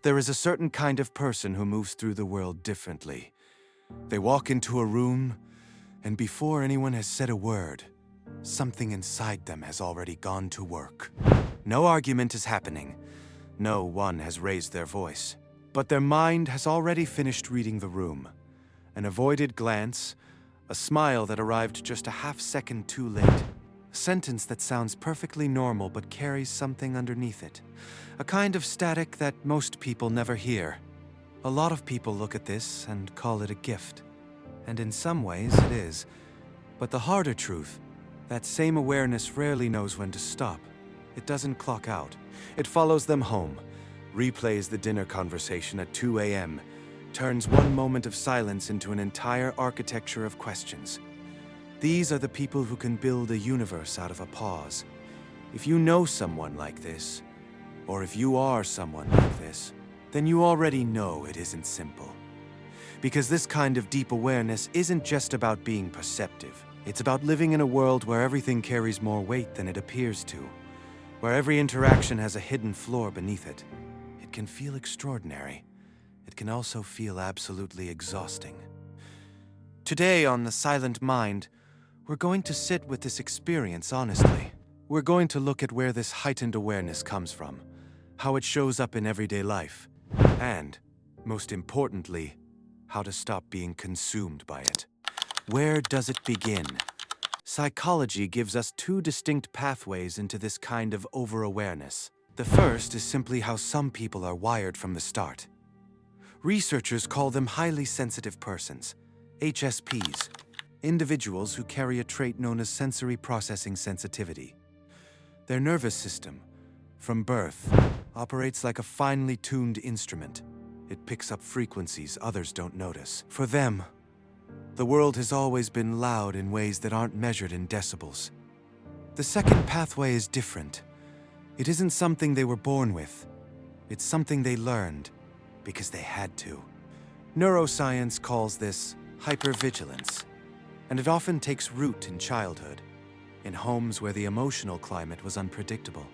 There is a certain kind of person who moves through the world differently. They walk into a room, and before anyone has said a word, something inside them has already gone to work. No argument is happening. No one has raised their voice. But their mind has already finished reading the room. An avoided glance, a smile that arrived just a half-second too late. A sentence that sounds perfectly normal but carries something underneath it. A kind of static that most people never hear. A lot of people look at this and call it a gift. And in some ways it is. But the harder truth, that same awareness rarely knows when to stop. It doesn't clock out. It follows them home, replays the dinner conversation at 2 a.m., turns one moment of silence into an entire architecture of questions. These are the people who can build a universe out of a pause. If you know someone like this, or if you are someone like this, then you already know it isn't simple. Because this kind of deep awareness isn't just about being perceptive. It's about living in a world where everything carries more weight than it appears to, where every interaction has a hidden floor beneath it. It can feel extraordinary. It can also feel absolutely exhausting. Today on The Silent Mind, we're going to sit with this experience honestly. We're going to look at where this heightened awareness comes from, how it shows up in everyday life, and, most importantly, how to stop being consumed by it. Where does it begin? Psychology gives us two distinct pathways into this kind of over-awareness. The first is simply how some people are wired from the start. Researchers call them highly sensitive persons, HSPs, individuals who carry a trait known as sensory processing sensitivity. Their nervous system, from birth, operates like a finely tuned instrument. It picks up frequencies others don't notice. For them, the world has always been loud in ways that aren't measured in decibels. The second pathway is different. It isn't something they were born with. It's something they learned because they had to. Neuroscience calls this hypervigilance, and it often takes root in childhood, in homes where the emotional climate was unpredictable.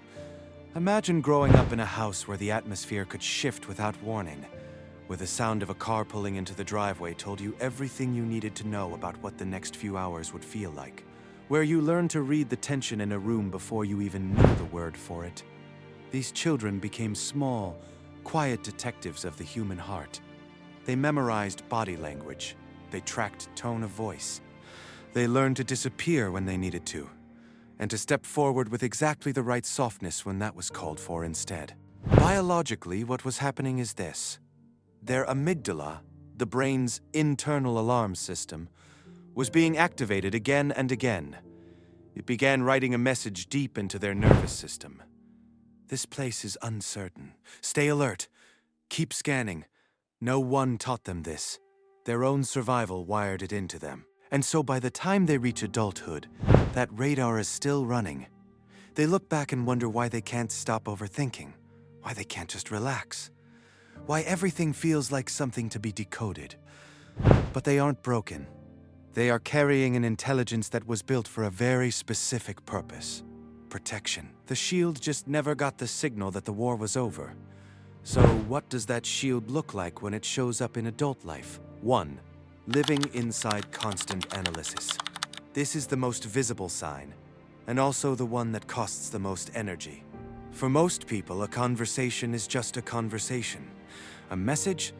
Imagine growing up in a house where the atmosphere could shift without warning, where the sound of a car pulling into the driveway told you everything you needed to know about what the next few hours would feel like, where you learned to read the tension in a room before you even knew the word for it. These children became small, quiet detectives of the human heart. They memorized body language. They tracked tone of voice. They learned to disappear when they needed to, and to step forward with exactly the right softness when that was called for instead. Biologically, what was happening is this. Their amygdala, the brain's internal alarm system, was being activated again and again. It began writing a message deep into their nervous system. This place is uncertain. Stay alert. Keep scanning. No one taught them this. Their own survival wired it into them. And so by the time they reach adulthood, that radar is still running. They look back and wonder why they can't stop overthinking, why they can't just relax, why everything feels like something to be decoded. But they aren't broken. They are carrying an intelligence that was built for a very specific purpose. Protection. The shield just never got the signal that the war was over. So what does that shield look like when it shows up in adult life? 1. Living inside constant analysis. This is the most visible sign, and also the one that costs the most energy. For most people, a conversation is just a conversation. A message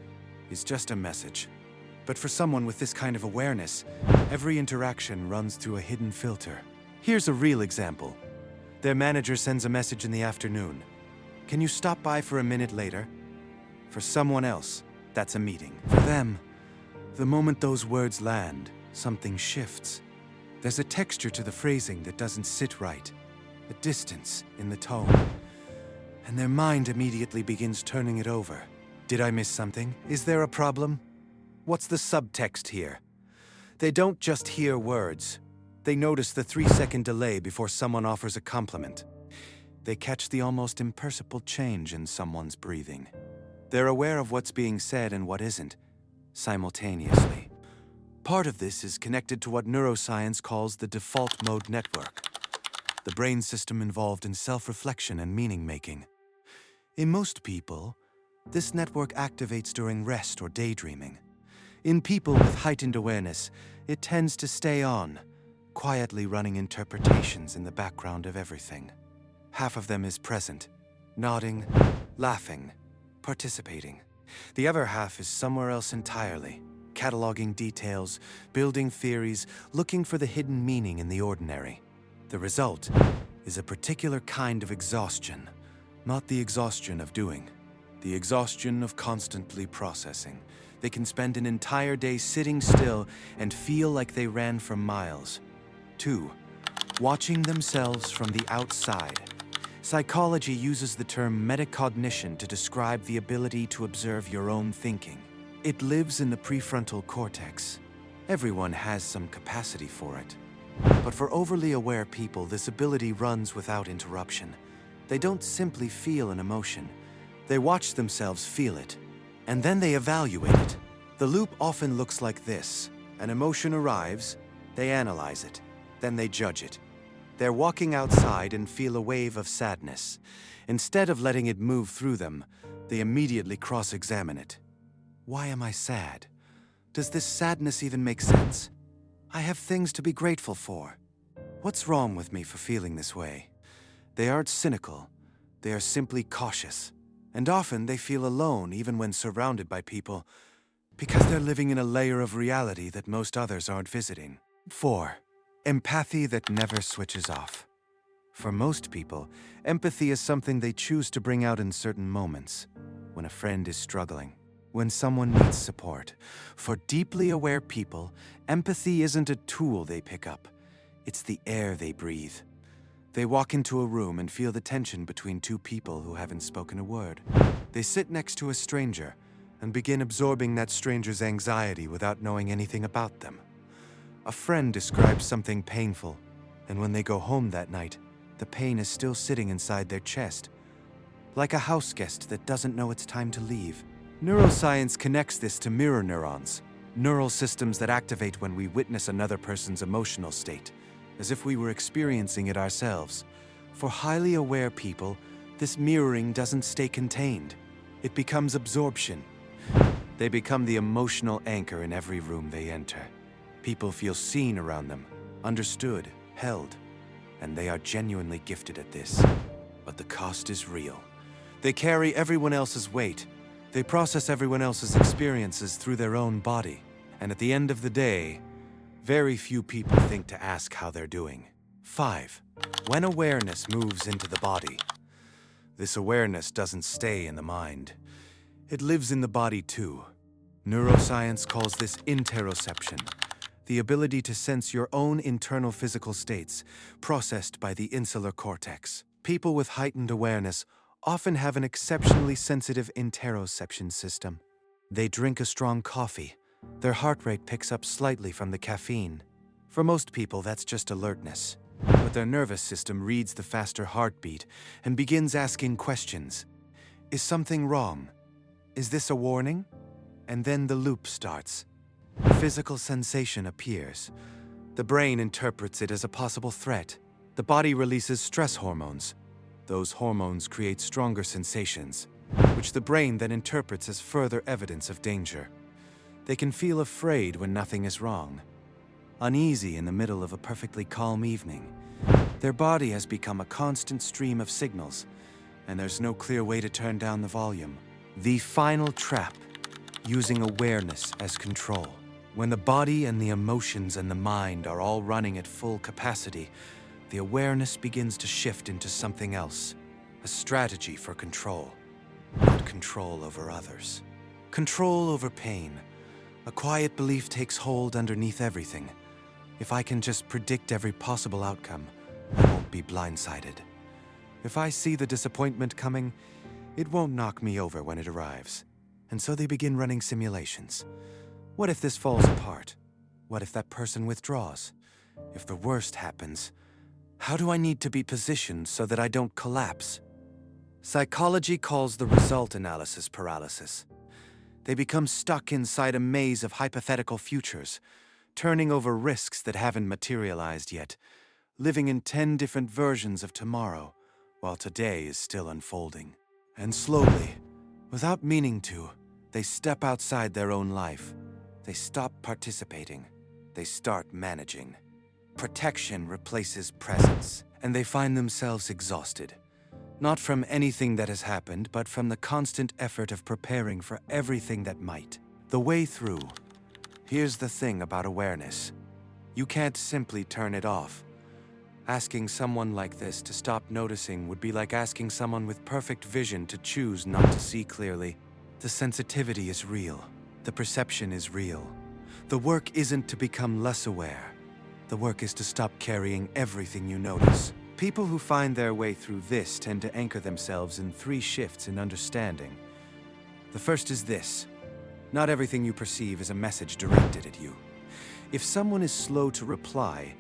is just a message. But for someone with this kind of awareness, every interaction runs through a hidden filter. Here's a real example. Their manager sends a message in the afternoon. Can you stop by for a minute later? For someone else, that's a meeting. For them, the moment those words land, something shifts. There's a texture to the phrasing that doesn't sit right, a distance in the tone. And their mind immediately begins turning it over. Did I miss something? Is there a problem? What's the subtext here? They don't just hear words. They notice the 3-second delay before someone offers a compliment. They catch the almost imperceptible change in someone's breathing. They're aware of what's being said and what isn't, simultaneously. Part of this is connected to what neuroscience calls the default mode network, the brain system involved in self-reflection and meaning-making. In most people, This network activates during rest or daydreaming. In people with heightened awareness, it tends to stay on, quietly running interpretations in the background of everything. Half of them is present, nodding, laughing, participating. The other half is somewhere else entirely, cataloging details, building theories, looking for the hidden meaning in the ordinary. The result is a particular kind of exhaustion, not the exhaustion of doing, the exhaustion of constantly processing. They can spend an entire day sitting still and feel like they ran for miles. 2. Watching themselves from the outside. Psychology uses the term metacognition to describe the ability to observe your own thinking. It lives in the prefrontal cortex. Everyone has some capacity for it. But for overly aware people, this ability runs without interruption. They don't simply feel an emotion. They watch themselves feel it, and then they evaluate it. The loop often looks like this. An emotion arrives, they analyze it, then they judge it. They're walking outside and feel a wave of sadness. Instead of letting it move through them, they immediately cross-examine it. Why am I sad? Does this sadness even make sense? I have things to be grateful for. What's wrong with me for feeling this way? They aren't cynical. They are simply cautious. And often they feel alone even when surrounded by people, because they're living in a layer of reality that most others aren't visiting. 4. Empathy that never switches off. For most people, empathy is something they choose to bring out in certain moments. When a friend is struggling, when someone needs support. For deeply aware people, empathy isn't a tool they pick up. It's the air they breathe. They walk into a room and feel the tension between two people who haven't spoken a word. They sit next to a stranger and begin absorbing that stranger's anxiety without knowing anything about them. A friend describes something painful, and when they go home that night, the pain is still sitting inside their chest, like a house guest that doesn't know it's time to leave. Neuroscience connects this to mirror neurons, neural systems that activate when we witness another person's emotional state, as if we were experiencing it ourselves. For highly aware people, this mirroring doesn't stay contained. It becomes absorption. They become the emotional anchor in every room they enter. People feel seen around them, understood, held, and they are genuinely gifted at this. But the cost is real. They carry everyone else's weight. They process everyone else's experiences through their own body. And at the end of the day, very few people think to ask how they're doing. 5. When awareness moves into the body. This awareness doesn't stay in the mind. It lives in the body too. Neuroscience calls this interoception, the ability to sense your own internal physical states, processed by the insular cortex. People with heightened awareness often have an exceptionally sensitive interoception system. They drink a strong coffee. Their heart rate picks up slightly from the caffeine. For most people, that's just alertness. But their nervous system reads the faster heartbeat and begins asking questions. Is something wrong? Is this a warning? And then the loop starts. A physical sensation appears. The brain interprets it as a possible threat. The body releases stress hormones. Those hormones create stronger sensations, which the brain then interprets as further evidence of danger. They can feel afraid when nothing is wrong, uneasy in the middle of a perfectly calm evening. Their body has become a constant stream of signals, and there's no clear way to turn down the volume. The final trap, using awareness as control. When the body and the emotions and the mind are all running at full capacity, the awareness begins to shift into something else, a strategy for control, not control over others. Control over pain. A quiet belief takes hold underneath everything. If I can just predict every possible outcome, I won't be blindsided. If I see the disappointment coming, it won't knock me over when it arrives. And so they begin running simulations. What if this falls apart? What if that person withdraws? If the worst happens, how do I need to be positioned so that I don't collapse? Psychology calls the result analysis paralysis. They become stuck inside a maze of hypothetical futures, turning over risks that haven't materialized yet, living in 10 different versions of tomorrow, while today is still unfolding. And slowly, Without meaning to, they step outside their own life. They stop participating. They start managing. Protection replaces presence, and they find themselves exhausted. Not from anything that has happened, but from the constant effort of preparing for everything that might. The way through. Here's the thing about awareness. You can't simply turn it off. Asking someone like this to stop noticing would be like asking someone with perfect vision to choose not to see clearly. The sensitivity is real. The perception is real. The work isn't to become less aware. The work is to stop carrying everything you notice. People who find their way through this tend to anchor themselves in 3 shifts in understanding. The first is this. Not everything you perceive is a message directed at you. If someone is slow to reply,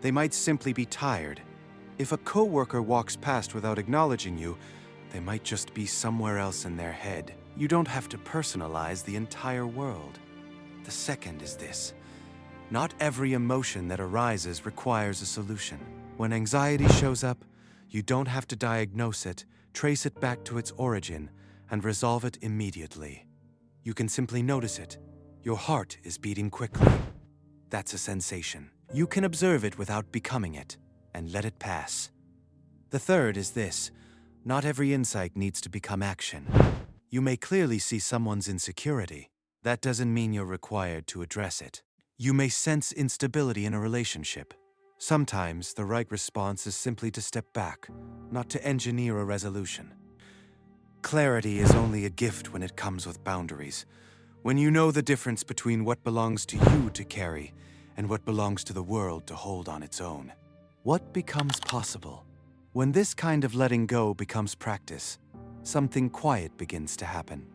they might simply be tired. If a coworker walks past without acknowledging you, they might just be somewhere else in their head. You don't have to personalize the entire world. The second is this. Not every emotion that arises requires a solution. When anxiety shows up, you don't have to diagnose it, trace it back to its origin, and resolve it immediately. You can simply notice it. Your heart is beating quickly. That's a sensation. You can observe it without becoming it, and let it pass. The third is this. Not every insight needs to become action. You may clearly see someone's insecurity. That doesn't mean you're required to address it. You may sense instability in a relationship. Sometimes the right response is simply to step back, not to engineer a resolution. Clarity is only a gift when it comes with boundaries. When you know the difference between what belongs to you to carry and what belongs to the world to hold on its own. What becomes possible? When this kind of letting go becomes practice, something quiet begins to happen.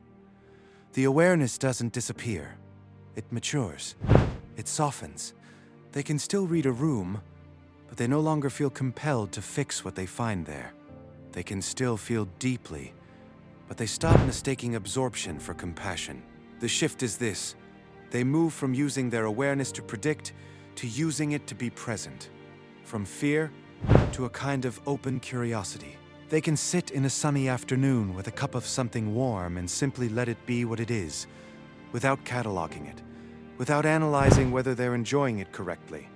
The awareness doesn't disappear. It matures. It softens. They can still read a room, but they no longer feel compelled to fix what they find there. They can still feel deeply, but they stop mistaking absorption for compassion. The shift is this. They move from using their awareness to predict to using it to be present. From fear to a kind of open curiosity. They can sit in a sunny afternoon with a cup of something warm and simply let it be what it is, without cataloging it, without analyzing whether they're enjoying it correctly,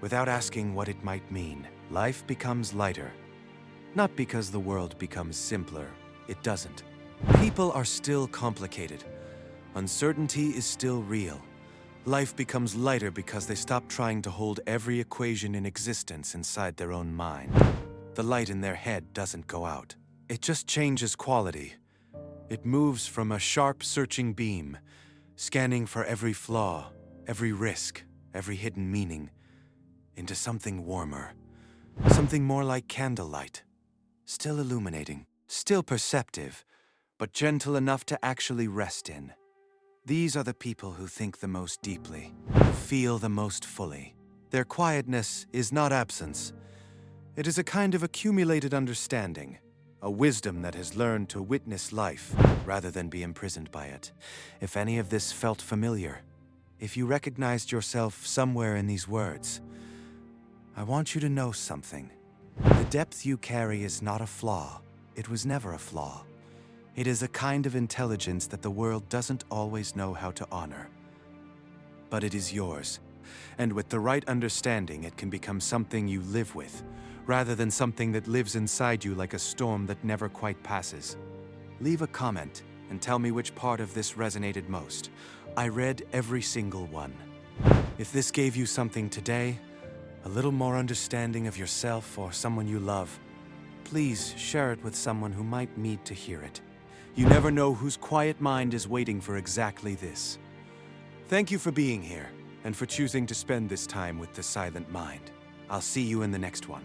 without asking what it might mean. Life becomes lighter. Not because the world becomes simpler. It doesn't. People are still complicated. Uncertainty is still real. Life becomes lighter because they stop trying to hold every equation in existence inside their own mind. The light in their head doesn't go out. It just changes quality. It moves from a sharp, searching beam, scanning for every flaw, every risk, every hidden meaning, into something warmer, something more like candlelight. Still illuminating, still perceptive, but gentle enough to actually rest in. These are the people who think the most deeply, feel the most fully. Their quietness is not absence. It is a kind of accumulated understanding, a wisdom that has learned to witness life rather than be imprisoned by it. If any of this felt familiar, if you recognized yourself somewhere in these words, I want you to know something. The depth you carry is not a flaw. It was never a flaw. It is a kind of intelligence that the world doesn't always know how to honor. But it is yours, and with the right understanding, it can become something you live with, rather than something that lives inside you like a storm that never quite passes. Leave a comment and tell me which part of this resonated most. I read every single one. If this gave you something today, a little more understanding of yourself or someone you love, please share it with someone who might need to hear it. You never know whose quiet mind is waiting for exactly this. Thank you for being here and for choosing to spend this time with the silent mind. I'll see you in the next one.